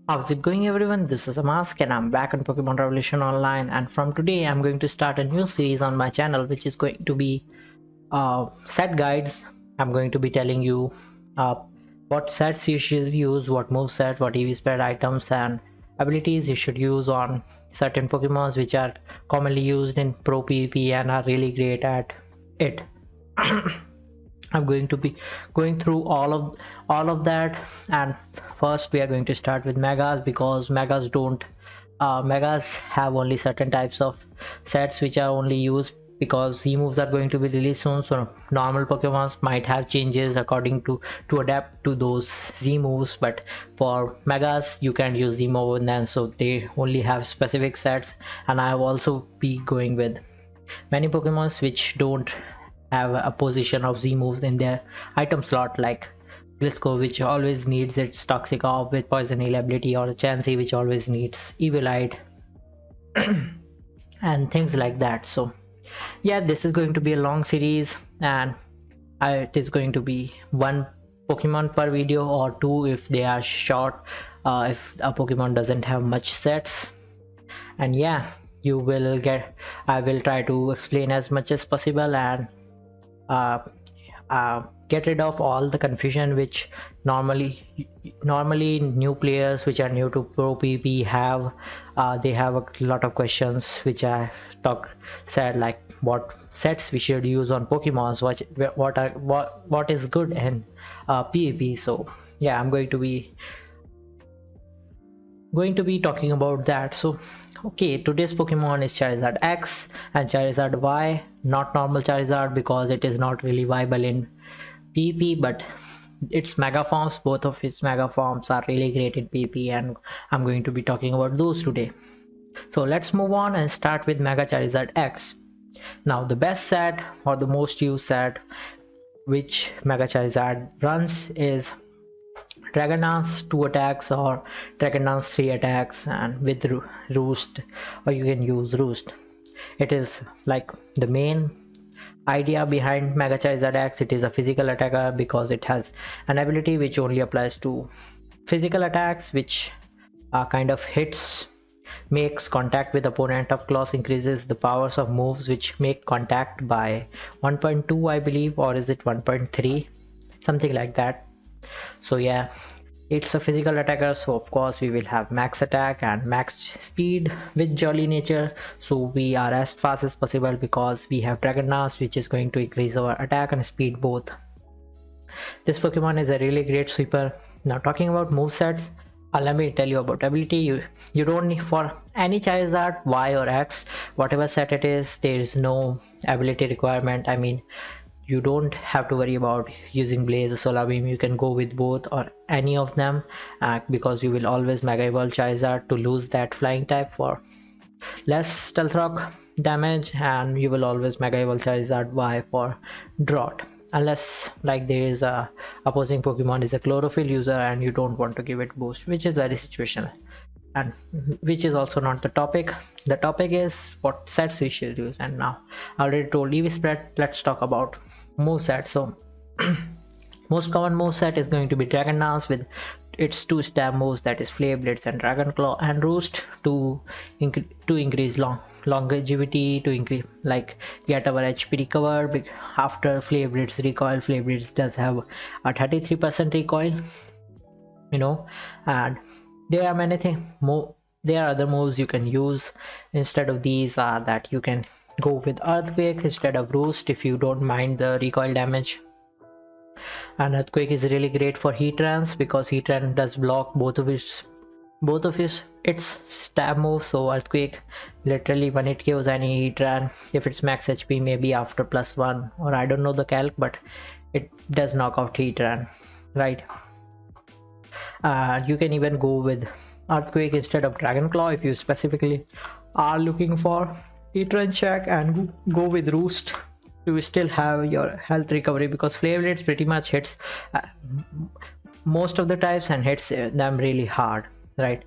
How's it going everyone? This is Amaske and I'm back on Pokemon Revolution Online, and from today I'm going to start a new series on my channel which is going to be set guides. I'm going to be telling you uh, what sets you should use, what moveset, what EV spread items and abilities you should use on certain Pokemons which are commonly used in Pro PvP and are really great at it. I'm going to be going through all of that, and first we are going to start with megas because megas have only certain types of sets which are only used because Z moves are going to be released soon, so normal Pokemons might have changes according to adapt to those Z moves, but for megas you can't use Z move and then so they only have specific sets. And I have also be going with many Pokemons which don't have a position of Z moves in their item slot, like Glisco, which always needs its Toxic Orb with Poison Heal ability, or Chansey, which always needs Evilite, and things like that. So yeah, this is going to be a long series, and it is going to be one Pokemon per video or two if they are short, if a Pokemon doesn't have much sets. And yeah, you will get, I will try to explain as much as possible and uh, get rid of all the confusion which normally new players which are new to Pro PvP have. They have a lot of questions which I said, like what sets we should use on Pokemons, what is good in PvP. So yeah, I'm going to be talking about that. So okay, today's Pokemon is Charizard X and Charizard Y, not normal Charizard because it is not really viable in PvP, but its mega forms, both of its mega forms are really great in PvP, and I'm going to be talking about those today. So let's move on and start with Mega Charizard X. Now the best set or the most used set which Mega Charizard runs is Dragon Dance 2 attacks or Dragon Dance 3 attacks, and with Roost, or you can use Roost. It is like the main idea behind Mega Charizard X. It is a physical attacker because it has an ability which only applies to physical attacks, which kind of hits, makes contact with opponent up close, increases the powers of moves which make contact by 1.2 I believe, or is it 1.3, something like that. So yeah, it's a physical attacker, so of course we will have max attack and max speed with jolly nature, so we are as fast as possible because we have Dragon Dance which is going to increase our attack and speed both. This Pokemon is a really great sweeper. Now talking about movesets, let me tell you about ability. You don't need, for any Charizard Y or X, whatever set it is, there is no ability requirement. I mean, you don't have to worry about using Blaze or Solar Beam. You can go with both or any of them, because you will always Mega Evolve Charizard to lose that flying type for less Stealth Rock damage, and you will always Mega Evolve Charizard Y for Drought, unless like there is a opposing Pokemon is a Chlorophyll user and you don't want to give it boost, which is very situational, and which is also not the topic. The topic is what sets we should use, and now I already told EV spread. Let's talk about moveset. So most common moveset is going to be Dragon Dance with its two stab moves, that is Flare Blitz and Dragon Claw, and Roost to increase longevity, to increase, like, get our HP recovered after Flare Blitz recoil. Flare Blitz does have a 33% recoil, and there are many things more. There are other moves you can use instead of these, that you can go with Earthquake instead of Roost if you don't mind the recoil damage. And Earthquake is really great for Heatran because Heatran does block both of its stab moves. So Earthquake, literally when it kills any Heatran, if it's max HP, maybe after +1, or I don't know the calc, but it does knock out Heatran, right? You can even go with Earthquake instead of Dragon Claw if you specifically are looking for Heatran check, and go with Roost to still have your health recovery, because Flare Blitz pretty much hits most of the types and hits them really hard, right?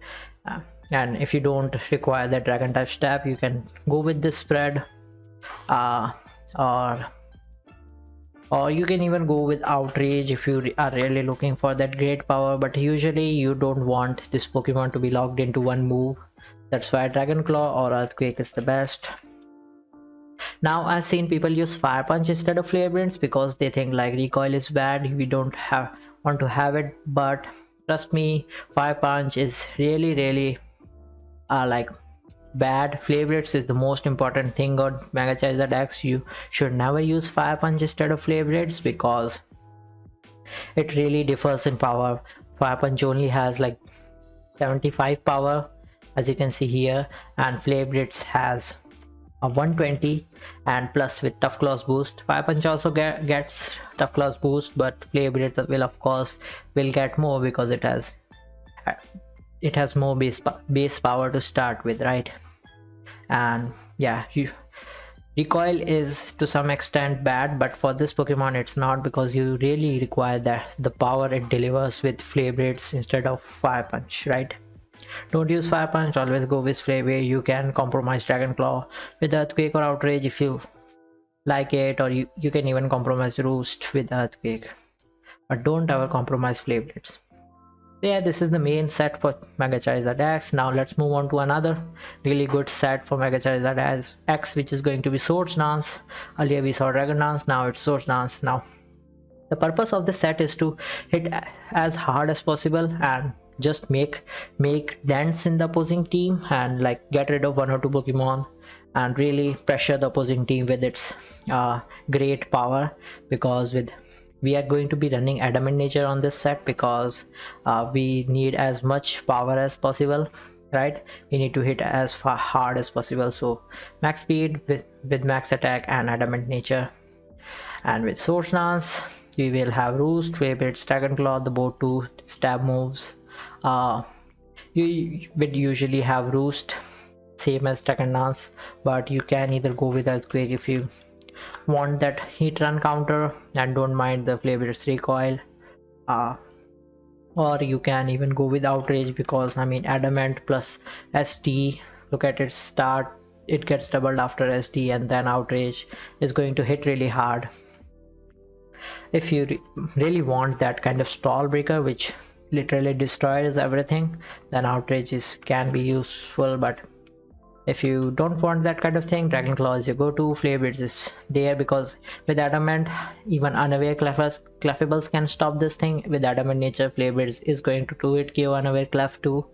And if you don't require the Dragon type stab, you can go with this spread, or or you can even go with outrage if you are really looking for that great power, but usually you don't want this Pokemon to be locked into one move. That's why Dragon Claw or Earthquake is the best. Now I've seen people use Fire Punch instead of Flare Blades because they think like recoil is bad, we don't have want to have it, but trust me, Fire Punch is really like bad. Flare Blades is the most important thing on Mega Charizard X. You should never use Fire Punch instead of Flare Blades because it really differs in power. Fire Punch only has like 75 power, as you can see here, and Flare Blades has a 120, and plus with Tough Claws boost. Fire Punch also gets Tough Claws boost, but Flare Blades will of course will get more because it has more base power to start with, right? And yeah, recoil is to some extent bad, but for this Pokemon it's not, because you really require that the power it delivers with Flare Blades instead of Fire Punch, right? Don't use Fire Punch, always go with Flare Blade. You can compromise Dragon Claw with Earthquake or Outrage if you like it, or you can even compromise Roost with Earthquake, but don't ever compromise Flare Blades. Yeah, this is the main set for Mega Charizard X. Now let's move on to another really good set for Mega Charizard X, which is going to be Swords Dance. Earlier we saw Dragon Dance, now it's Swords Dance. Now the purpose of the set is to hit as hard as possible and just make dents in the opposing team, and like get rid of one or two Pokemon and really pressure the opposing team with its great power, because we are going to be running Adamant Nature on this set because we need as much power as possible, right? We need to hit as hard as possible, so max speed with max attack and Adamant Nature. And with Swords Dance we will have Roost, Favorite, Dragon Claw, the both two stab moves. You would usually have Roost same as Dragon Dance, but you can either go with Earthquake if you want that heat run counter and don't mind the Flavor's recoil, or you can even go with Outrage, because I mean Adamant plus SD, look at its start, it gets doubled after SD, and then Outrage is going to hit really hard. If you really want that kind of stall breaker which literally destroys everything, then Outrage can be useful, but if you don't want that kind of thing, Dragon Claw is your go-to. Flare Blades is there because with Adamant, even unaware Cleffables can stop this thing. With Adamant Nature, Flare Blades is going to 2-hit KO unaware Clef too.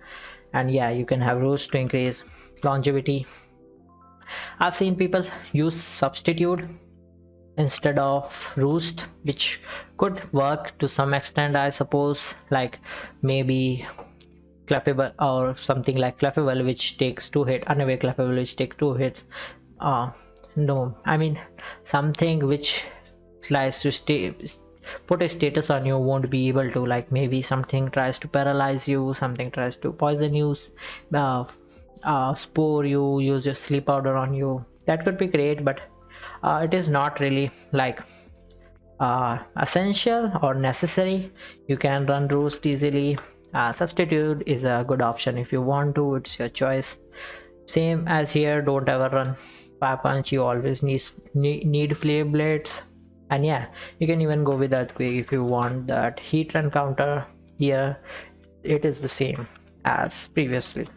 And yeah, you can have Roost to increase longevity. I've seen people use Substitute instead of Roost, which could work to some extent, I suppose, like maybe Clefable or something like Clefable which takes 2 hits, unaware Clefable which takes 2 hits. No, I mean something which tries to put a status on you won't be able to, like maybe something tries to paralyze you, something tries to poison you, spore you, use your sleep powder on you. That could be great, but it is not really like essential or necessary. You can run Roost easily. Substitute is a good option if you want to, it's your choice. Same as here, don't ever run Fire Punch, you always need Flare Blades. And yeah, you can even go with Earthquake if you want that heat run counter. Here it is the same as previously.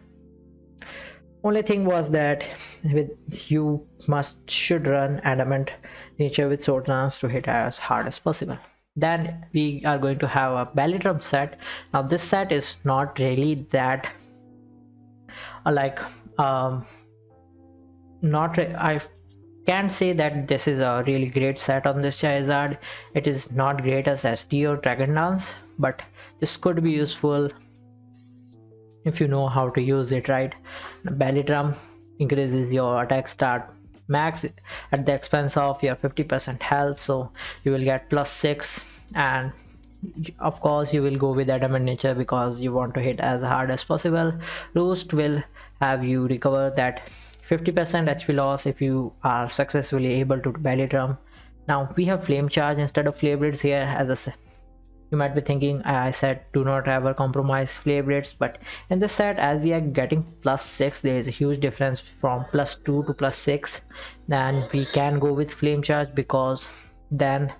Only thing was that you should run Adamant Nature with Sword Dance to hit as hard as possible. Then we are going to have a Belly Drum set. Now this set is not really that I can't say that this is a really great set on this Charizard. It is not great as SD or Dragon Dance, but this could be useful if you know how to use it, right? Belly Drum increases your attack start max at the expense of your 50% health, so you will get +6, and of course you will go with Adamant Nature because you want to hit as hard as possible. Roost will have you recover that 50% HP loss if you are successfully able to Belly Drum. Now we have Flame Charge instead of Flare Blades here. As you might be thinking, I said do not ever compromise Flare Blades, but in this set, as we are getting +6, there is a huge difference from +2 to +6. Then we can go with Flame Charge because then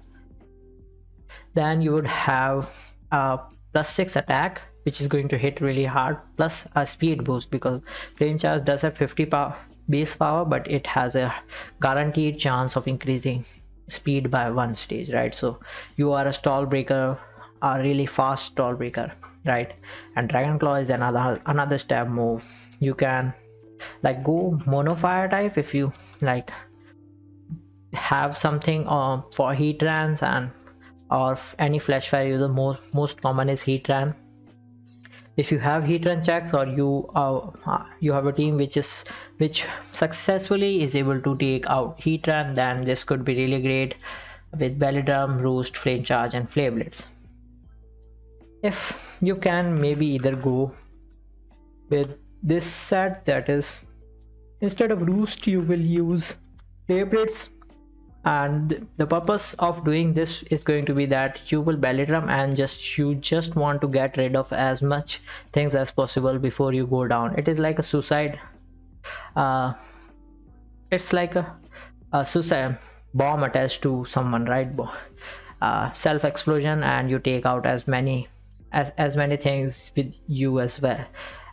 Then you would have a +6 attack, which is going to hit really hard, plus a speed boost, because flame charge does have 50 power base power, but it has a guaranteed chance of increasing speed by 1 stage, right? So you are a stall breaker, a really fast stall breaker, right? And Dragon Claw is another stab move. You can like go mono fire type if you like have something for heat rans, and or any flash fire user. Most common is heat ran. If you have heat run checks, or you have a team which successfully is able to take out heat run, then this could be really great with belly drum, roost, flame charge, and flare blitz. If you can maybe either go with this set, that is, instead of roost you will use flare blitz, and the purpose of doing this is going to be that you will belly drum and you just want to get rid of as much things as possible before you go down. It is like a suicide, it's like a suicide bomb attached to someone, right? Self explosion, and you take out as many things with you as well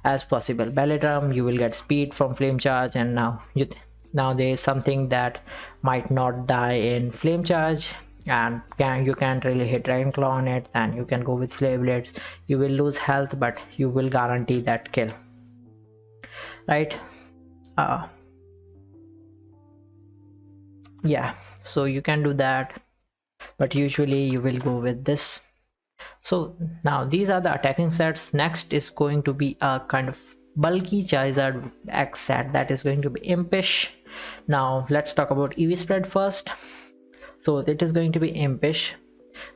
as possible. Belly drum, you will get speed from flame charge, and now there is something that might not die in flame charge, and you can't really hit Dragon Claw on it, and you can go with Flare Blades. You will lose health, but you will guarantee that kill, right? Yeah, so you can do that, but usually you will go with this. So now these are the attacking sets. Next is going to be a kind of bulky Charizard X set that is going to be impish. Now let's talk about EV spread first. So it is going to be impish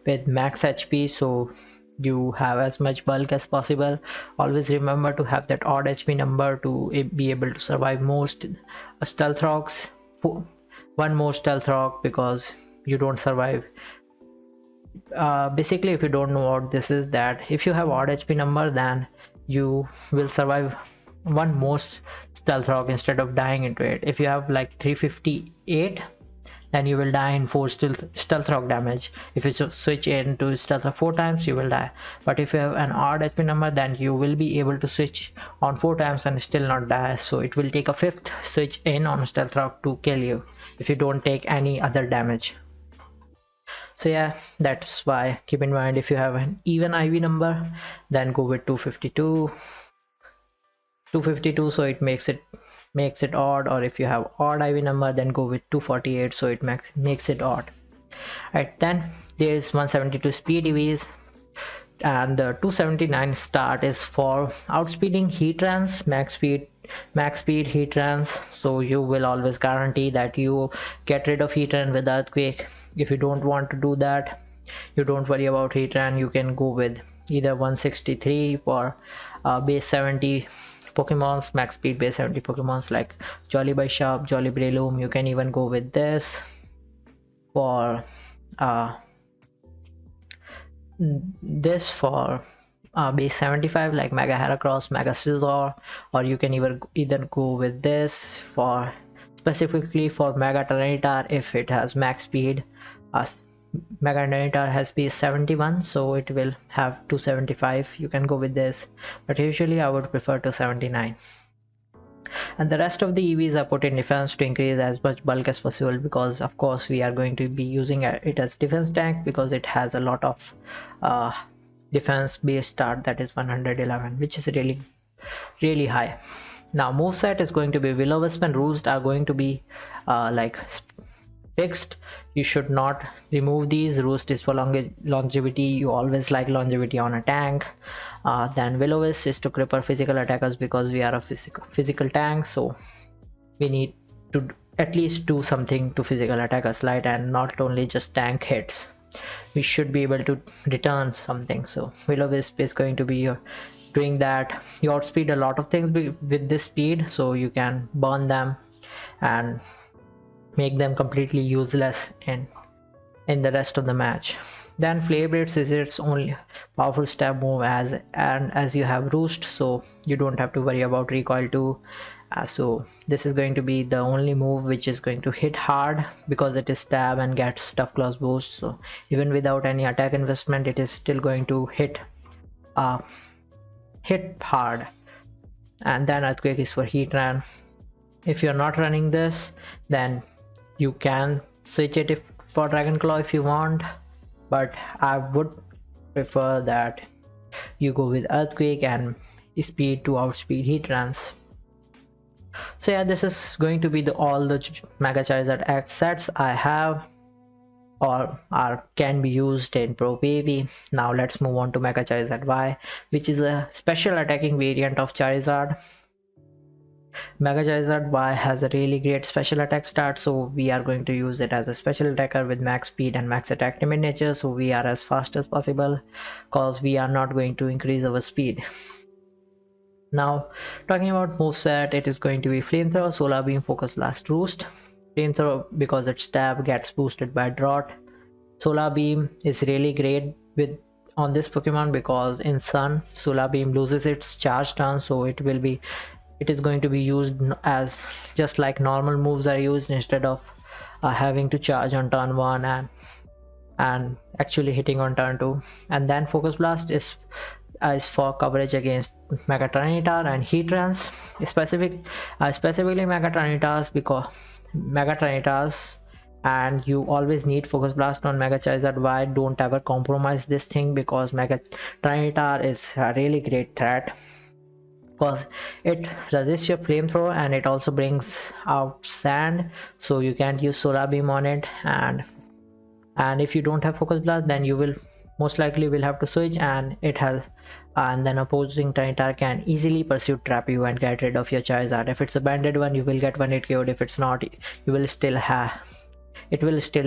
with max HP, so you have as much bulk as possible. Always remember to have that odd HP number to be able to survive most stealth rocks. One more stealth rock, because you don't survive. Basically, if you don't know what this is, that if you have odd HP number, then you will survive one most stealth rock instead of dying into it. If you have like 358, then you will die in 4 stealth rock damage. If you switch into stealth rock 4 times, you will die. But if you have an odd HP number, then you will be able to switch on 4 times and still not die. So it will take a 5th switch in on stealth rock to kill you if you don't take any other damage. So yeah, that's why keep in mind, if you have an even IV number, then go with 252, so it makes it odd. Or if you have odd IV number, then go with 248, so it makes it odd. Right, then there's 172 speed EVs, and the 279 start is for outspeeding heat rans, max speed heat rans. So you will always guarantee that you get rid of heat ran with earthquake. If you don't want to do that, you don't worry about heat ran, you can go with either 163 for base 70 Pokemons, max speed base 70 Pokemons like Jolly Bishop, Jolly Breloom. You can even go with this for base 75 like Mega Heracross, Mega Scizor, or you can either go with this for specifically for Mega Tyranitar if it has max speed. Mega Tyranitar has base 71, so it will have 275. You can go with this, but usually I would prefer 279. And the rest of the EVs are put in defense to increase as much bulk as possible, because of course we are going to be using it as defense tank, because it has a lot of defense base start, that is 111, which is really high. Now moveset is going to be Will-O-Wisp and Roost are going to be like fixed. You should not remove these. Roost is for longevity. You always like longevity on a tank. Then Will-O-Wisp is to cripple physical attackers, because we are a physical tank, so we need to at least do something to physical attackers, right? And not only just tank hits, we should be able to return something. So Will-O-Wisp is going to be doing that. You outspeed a lot of things with this speed, so you can burn them and make them completely useless in the rest of the match. Then Flare Blitz is its only powerful stab move, as you have Roost, so you don't have to worry about recoil too. So this is going to be the only move which is going to hit hard because it is stab and gets tough claws boost. So even without any attack investment, it is still going to uh, hit hard. And then Earthquake is for heat run. If you're not running this, then you can switch it for Dragon Claw if you want, but I would prefer that you go with Earthquake and speed to outspeed heat runs. So yeah, this is going to be all the Mega Charizard X sets I have or can be used in Pro PvP. Now let's move on to Mega Charizard Y, which is a special attacking variant of Charizard. Mega Charizard Y has a really great special attack start, so we are going to use it as a special attacker with max speed and max attack timid nature, so we are as fast as possible because we are not going to increase our speed. Now talking about moveset, it is going to be Flamethrower, Solar Beam, Focus Blast, Roost. Flamethrower because its stab gets boosted by Drought. Solar Beam is really great on this Pokemon because in Sun, Solar Beam loses its charge turn, so it is going to be used as just like normal moves are used, instead of having to charge on turn 1 and actually hitting on turn 2. And then Focus Blast is for coverage against Mega Tyranitar and Heat Runs, specifically Mega Tyranitar, because Mega Tyranitar, and you always need Focus Blast on Mega Charizard Y. Don't ever compromise this thing because Mega Tyranitar is a really great threat because it resists your Flamethrower and it also brings out sand, so you can't use Solar Beam on it. And if you don't have Focus Blast, then you will most likely will have to switch, and then opposing Tyranitar can easily pursue trap you and get rid of your Charizard. If it's a banded one, you will get 1-hit KO'd. If it's not, you will still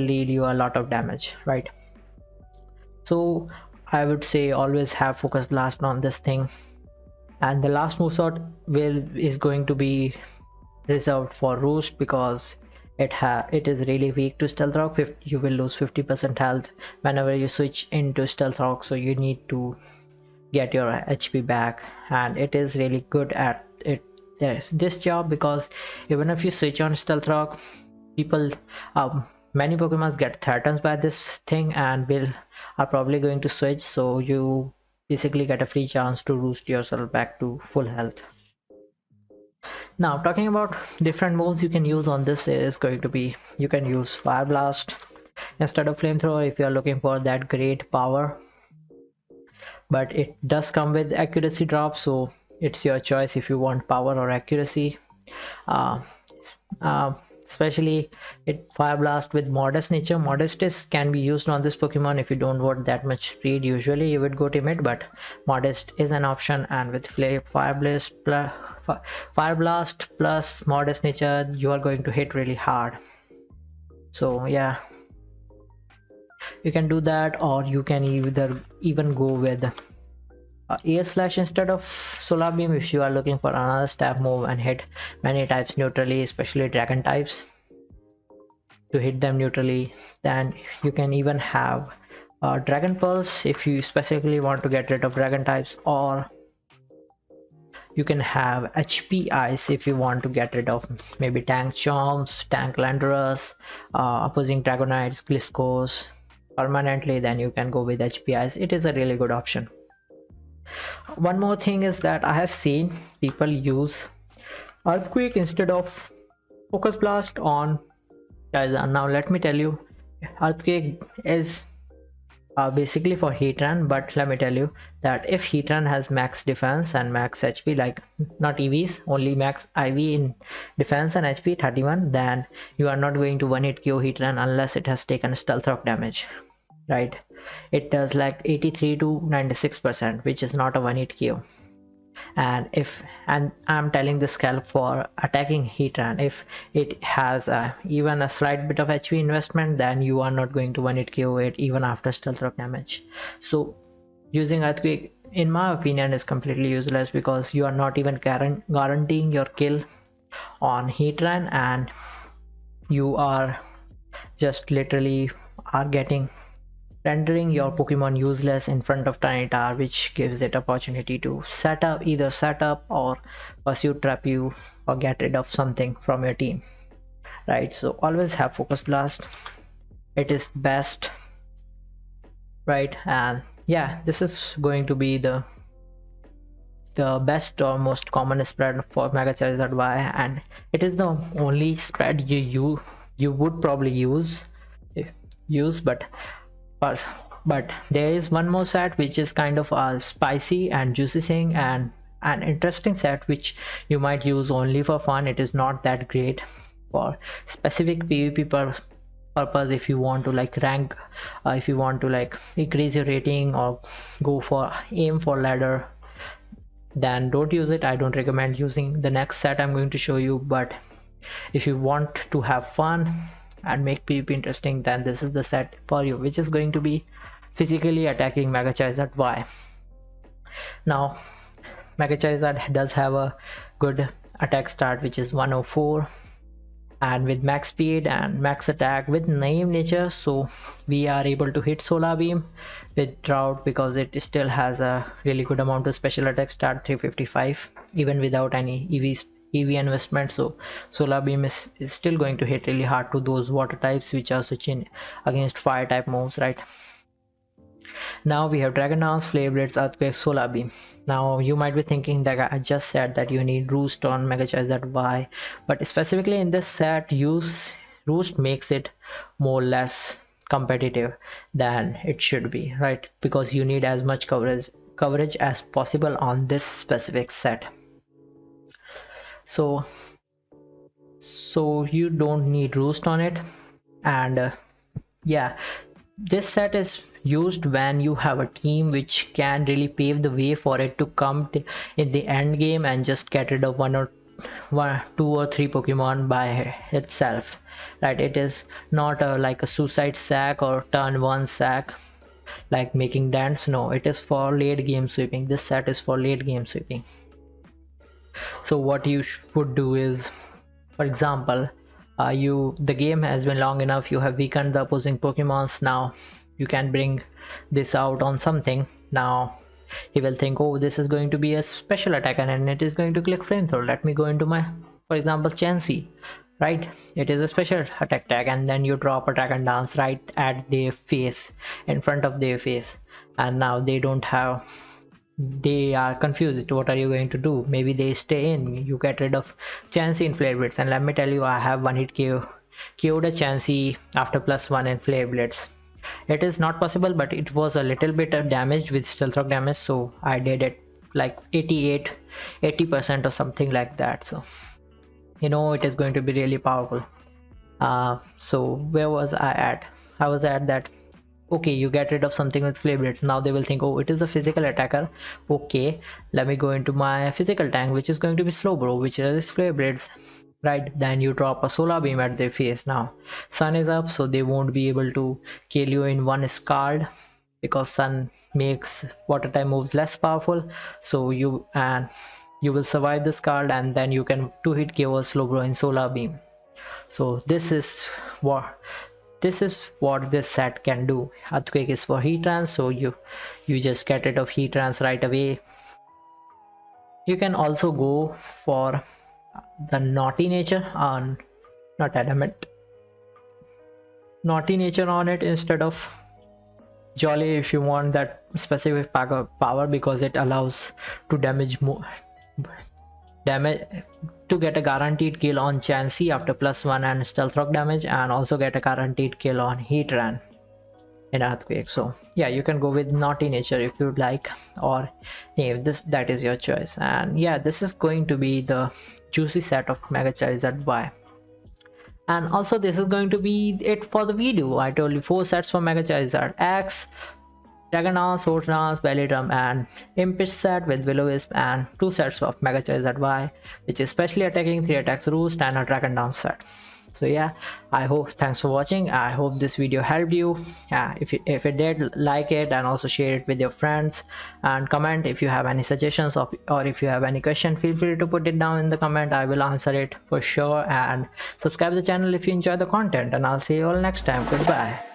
deal you a lot of damage, right? So I would say always have Focus Blast on this thing. And the last moveset is going to be reserved for Roost because it is really weak to Stealth Rock. You will lose 50% health whenever you switch into Stealth Rock, so you need to get your HP back, and it is really good at this job because even if you switch on Stealth Rock, many Pokemon get threatened by this thing and are probably going to switch, so you basically get a free chance to Roost yourself back to full health. Now talking about different moves you can use on this is going to be, you can use Fire Blast instead of Flamethrower if you are looking for that great power, but it does come with accuracy drop, so it's your choice if you want power or accuracy. Especially Fire Blast with Modest nature. Modest can be used on this Pokemon if you don't want that much speed. Usually you would go timid, but Modest is an option, and with Fire Blast plus Modest nature, you are going to hit really hard. So yeah, you can do that, or you can even go with Air Slash instead of Solar Beam if you are looking for another stab move and hit many types neutrally, especially dragon types, to hit them neutrally. Then you can even have Dragon Pulse if you specifically want to get rid of dragon types, or you can have HP Ice if you want to get rid of maybe Tank Chomps, Tank Landorus, opposing Dragonites, Gliscos permanently. Then you can go with HP Ice. It is a really good option. One more thing is that I have seen people use Earthquake instead of Focus Blast on Charizard. Now let me tell you, Earthquake is basically for Heat Run, but let me tell you that if Heat Run has max defense and max HP, like not EVs, only max IV in defense and HP 31, then you are not going to 1-hit KO Heat Run unless it has taken Stealth Rock damage, right? It does like 83 to 96%, which is not a 1-hit KO. And I'm telling this scalp for attacking Heat Run, if it has even a slight bit of HP investment, then you are not going to 1-hit KO it even after Stealth Rock damage. So using Earthquake, in my opinion, is completely useless because you are not even guaranteeing your kill on Heat Run, and you are just literally are getting rendering your Pokemon useless in front of Tyranitar, which gives it opportunity to either set up or pursuit trap you or get rid of something from your team. Right, so always have Focus Blast. It is best, right? And yeah, this is going to be the best or most common spread for Mega Charizard Y, and it is the only spread you would probably use, but there is one more set which is kind of a spicy and juicy thing and an interesting set which you might use only for fun. It is not that great for specific PvP purpose. If you want to like rank, if you want to like increase your rating or aim for ladder, then don't use it. I don't recommend using the next set I'm going to show you, but if you want to have fun and make PvP interesting, then this is the set for you, which is going to be physically attacking Mega Charizard Y. Now Mega Charizard does have a good attack start, which is 104, and with max speed and max attack with naive nature, so we are able to hit Solar Beam with Drought because it still has a really good amount of special attack start, 355, even without any EV investment. So Solar Beam is still going to hit really hard to those water types which are switching against fire type moves, right? Now we have Dragon Dance, Flare Blitz, Earthquake, Solar Beam. Now you might be thinking that I just said that you need Roost on Mega Charizard Y, but specifically in this set, Roost makes it more or less competitive than it should be, right? Because you need as much coverage as possible on this specific set. So you don't need Roost on it, and yeah, this set is used when you have a team which can really pave the way for it to come in the end game and just get rid of two or three Pokemon by itself, right? It is not like a suicide sack or turn one sack like making dents. No, it is for late game sweeping. This set is for late game sweeping. So what you would do is, for example, the game has been long enough, you have weakened the opposing Pokemons. Now you can bring this out on something. Now he will think, oh, this is going to be a special attack and it is going to click Flamethrower. Let me go into my, for example, Chansey, right? It is a special attack tag, and then you drop a Dragon Dance right at their face, in front of their face, and now they are confused. What are you going to do? Maybe they stay in. You get rid of Chansey in Flare Blitz, and let me tell you, I have one hit KO'd a Chansey after +1 in Flare Blitz. It is not possible, but it was a little bit of damage with Stealth Rock damage, so I did it like 80% or something like that. So you know, it is going to be really powerful. So where was I at? I was at that, okay, you get rid of something with Flare Blitz. Now they will think, oh, it is a physical attacker. Okay, let me go into my physical tank, which is going to be Slowbro, which is Flare Blitz, right? Then you drop a Solar Beam at their face. Now Sun is up, so they won't be able to kill you in one Scald, because Sun makes water type moves less powerful. So you will survive the Scald, and then you can 2-hit KO a Slowbro in Solar Beam. So this is what this set can do. Earthquake is for Heatrans, so you just get rid of Heatrans right away. You can also go for the Naughty Nature on, not Adamant, Naughty Nature on it instead of Jolly if you want that specific power, because it allows to to get a guaranteed kill on Chansey after +1 and Stealth Rock damage, and also get a guaranteed kill on Heatran in Earthquake. So yeah, you can go with Naughty Nature if you'd like, or name this, that is your choice. And yeah, this is going to be the juicy set of Mega Charizard Y. And also this is going to be it for the video. I told you 4 sets for Mega Charizard X, Dragon Dance, Sword Dance, Belly Drum, and Impish set with Will-O-Wisp, and 2 sets of Mega Charizard Y, which is specially attacking, 3 attacks Roost, and a Dragon Dance set. So yeah, I hope, thanks for watching. I hope this video helped you. If it did, like it and also share it with your friends, and comment if you have any suggestions, or if you have any question, feel free to put it down in the comment. I will answer it for sure. And subscribe to the channel if you enjoy the content, and I'll see you all next time. Goodbye.